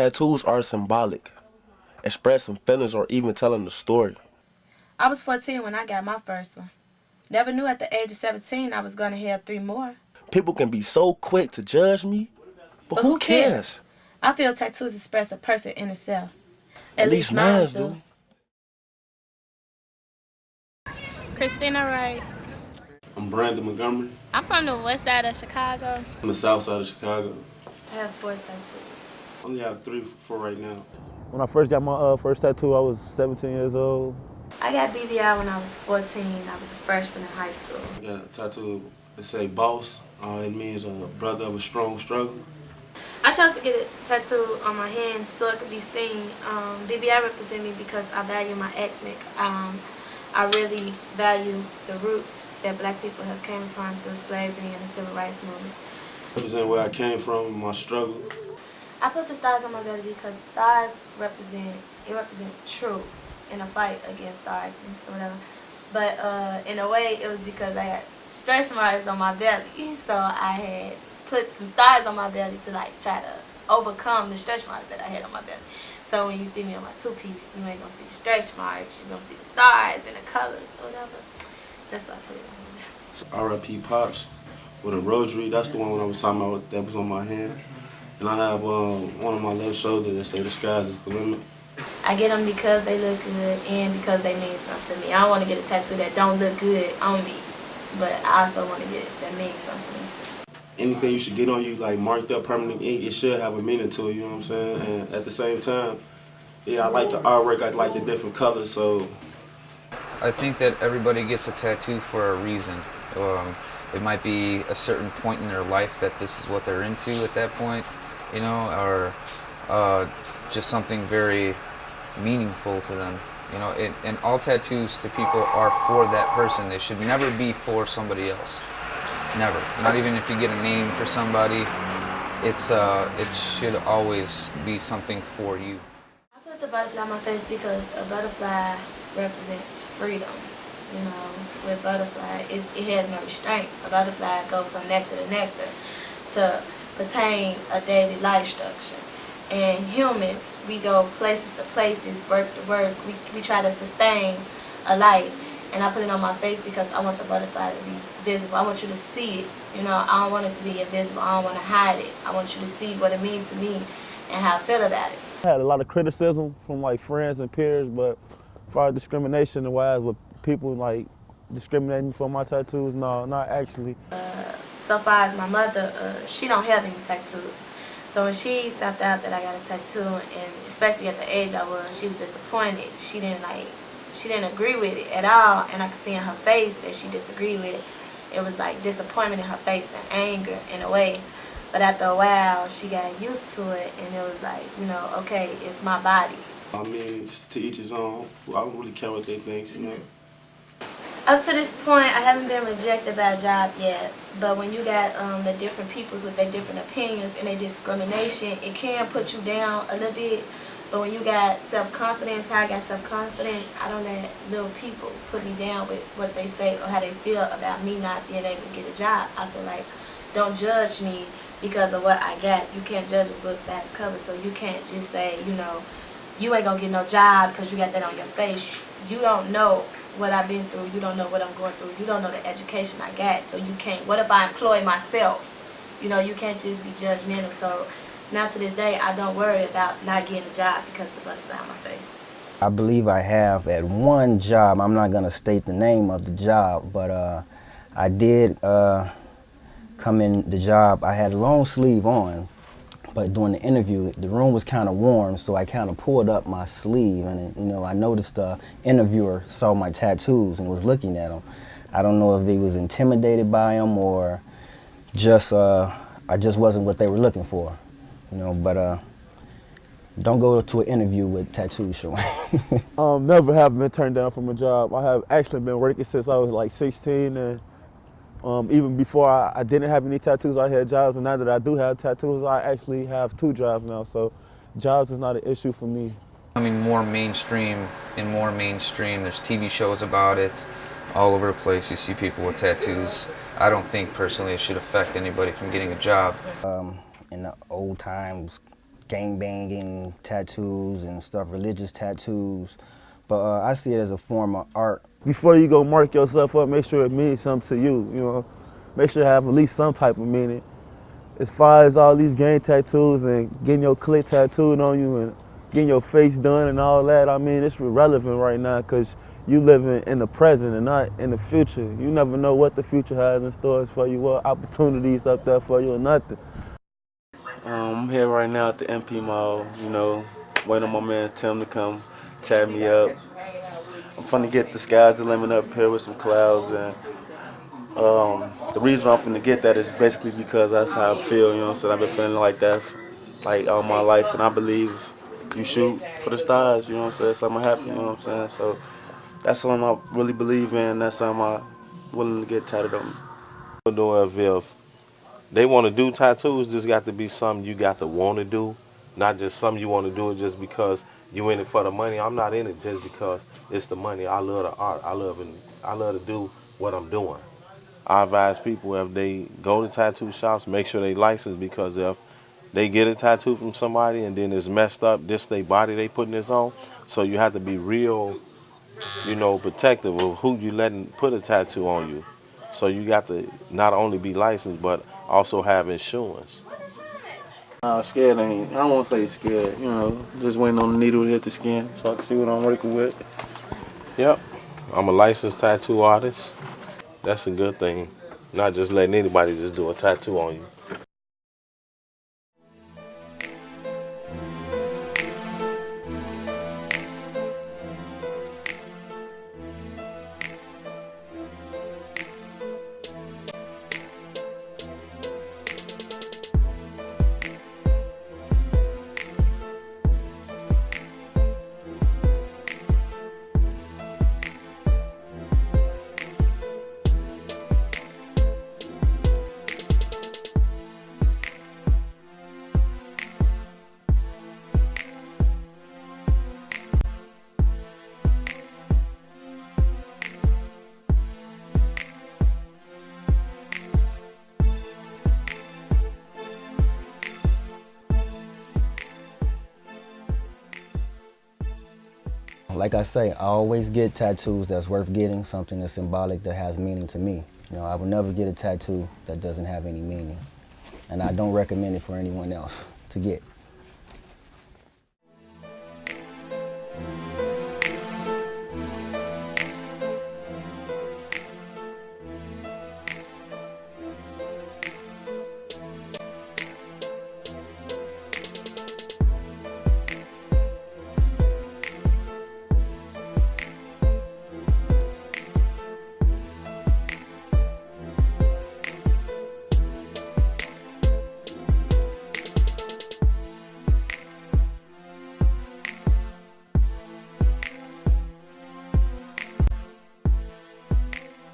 Tattoos are symbolic, expressing feelings or even telling a story. I was 14 when I got my first one. Never knew at the age of 17 I was going to have 3 more. People can be so quick to judge me, but But who who cares? cares? I feel tattoos express a person in itself. At At least least mine mine do. do. Christina Wright. I'm Brandon Montgomery. I'm from the west side of Chicago. I'm the south side of Chicago. I have 4 tattoos. I only have 3 for right now. When I first got my first tattoo, I was 17 years old. I got BBI when I was 14. I was a freshman in high school. I got a tattoo that say boss. It means a brother of a strong struggle. I chose to get a tattoo on my hand so it could be seen. BBI represents me because I value my ethnic. I really value the roots that black people have came upon through slavery and the civil rights movement. Represent where I came from and my struggle. I put the stars on my belly because stars represent truth in a fight against darkness or whatever. But in a way, it was because I had stretch marks on my belly, so I had put some stars on my belly to like try to overcome the stretch marks that I had on my belly. So when you see me on my 2-piece, you ain't gonna see the stretch marks, you're gonna see the stars and the colors or whatever. That's why I put it on my belly. R.I.P. Pops with a rosary. That's the one when I was talking about that was on my hand. And I have one on my left shoulder that say the skies is the limit. I get them because they look good and because they mean something to me. I don't want to get a tattoo that don't look good on me, but I also want to get it that means something to me. Anything you should get on you, like marked up permanent ink, it should have a meaning to it, you know what I'm saying? And at the same time, yeah, I like the artwork, I like the different colors, so. I think that everybody gets a tattoo for a reason. It might be a certain point in their life that this is what they're into at that point, you know, or just something very meaningful to them. You know, and all tattoos to people are for that person. They should never be for somebody else. Never. Not even if you get a name for somebody. It should always be something for you. I put the butterfly on my face because a butterfly represents freedom. You know, with butterfly, it has no restraints. A butterfly goes from nectar to nectar to pertain a daily life structure. And humans, we go places to places, work to work. We try to sustain a life. And I put it on my face because I want the butterfly to be visible. I want you to see it. You know, I don't want it to be invisible. I don't want to hide it. I want you to see what it means to me and how I feel about it. I had a lot of criticism from like friends and peers, but as far as discrimination and wise with people like discriminating for my tattoos, no, not actually. So far as my mother, she don't have any tattoos. So when she found out that I got a tattoo, and especially at the age I was, she was disappointed. She didn't agree with it at all, and I could see in her face that she disagreed with it. It was like disappointment in her face and anger in a way. But after a while, she got used to it, and it was like, you know, okay, it's my body. I mean, it's to each his own. I don't really care what they think, you know. Up to this point, I haven't been rejected by a job yet, but when you got the different peoples with their different opinions and their discrimination, it can put you down a little bit. But when you got self-confidence, how I got self-confidence, I don't let little people put me down with what they say or how they feel about me not being able to get a job. I feel like, don't judge me because of what I got. You can't judge a book by its cover, so you can't just say, you know, you ain't gonna get no job because you got that on your face. You don't know what I've been through. You don't know what I'm going through. You don't know the education I got, so you can't. What if I employ myself? You know, you can't just be judgmental. So now to this day, I don't worry about not getting a job because of the butterfly on my face. I believe I have at one job. I'm not going to state the name of the job, but I did come in the job. I had a long sleeve on, but during the interview, the room was kind of warm, so I kind of pulled up my sleeve, and you know, I noticed the interviewer saw my tattoos and was looking at them. I don't know if they was intimidated by them or just I just wasn't what they were looking for, you know. But don't go to an interview with tattoos showing. Never have been turned down from a job. I have actually been working since I was like 16, and even before I didn't have any tattoos, I had jobs, and now that I do have tattoos, I actually have 2 jobs now, so jobs is not an issue for me. Becoming more mainstream and more mainstream. There's TV shows about it all over the place. You see people with tattoos. I don't think personally it should affect anybody from getting a job. In the old times, gang banging tattoos and stuff, religious tattoos. But I see it as a form of art. Before you go mark yourself up, make sure it means something to you, you know. Make sure it have at least some type of meaning. As far as all these gang tattoos and getting your clique tattooed on you and getting your face done and all that, I mean, it's irrelevant right now because you living in the present and not in the future. You never know what the future has in stores for you, what opportunities up there for you or nothing. I'm here right now at the MP Mall, you know, waiting on my man Tim to come tab me up. I'm finna get the sky's the limit up here with some clouds, and the reason I'm finna get that is basically because that's how I feel, you know what I'm saying? I've been feeling like that like all my life, and I believe you shoot for the stars, you know what I'm saying? Something happen, you know what I'm saying? So that's something I really believe in, that's something I'm willing to get tatted on me. If they want to do tattoos, this got to be something you got to want to do, not just something you want to do just because you in it for the money. I'm not in it just because it's the money. I love the art. I love to do what I'm doing. I advise people if they go to tattoo shops, make sure they license, because if they get a tattoo from somebody and then it's messed up, this their body they putting this on. So you have to be real, you know, protective of who you letting put a tattoo on you. So you got to not only be licensed, but also have insurance. Scared ain't, I don't want to say scared, you know, just waiting on the needle to hit the skin so I can see what I'm working with. Yep, I'm a licensed tattoo artist. That's a good thing. Not just letting anybody just do a tattoo on you. Like I say, I always get tattoos that's worth getting, something that's symbolic, that has meaning to me. You know, I would never get a tattoo that doesn't have any meaning. And I don't recommend it for anyone else to get.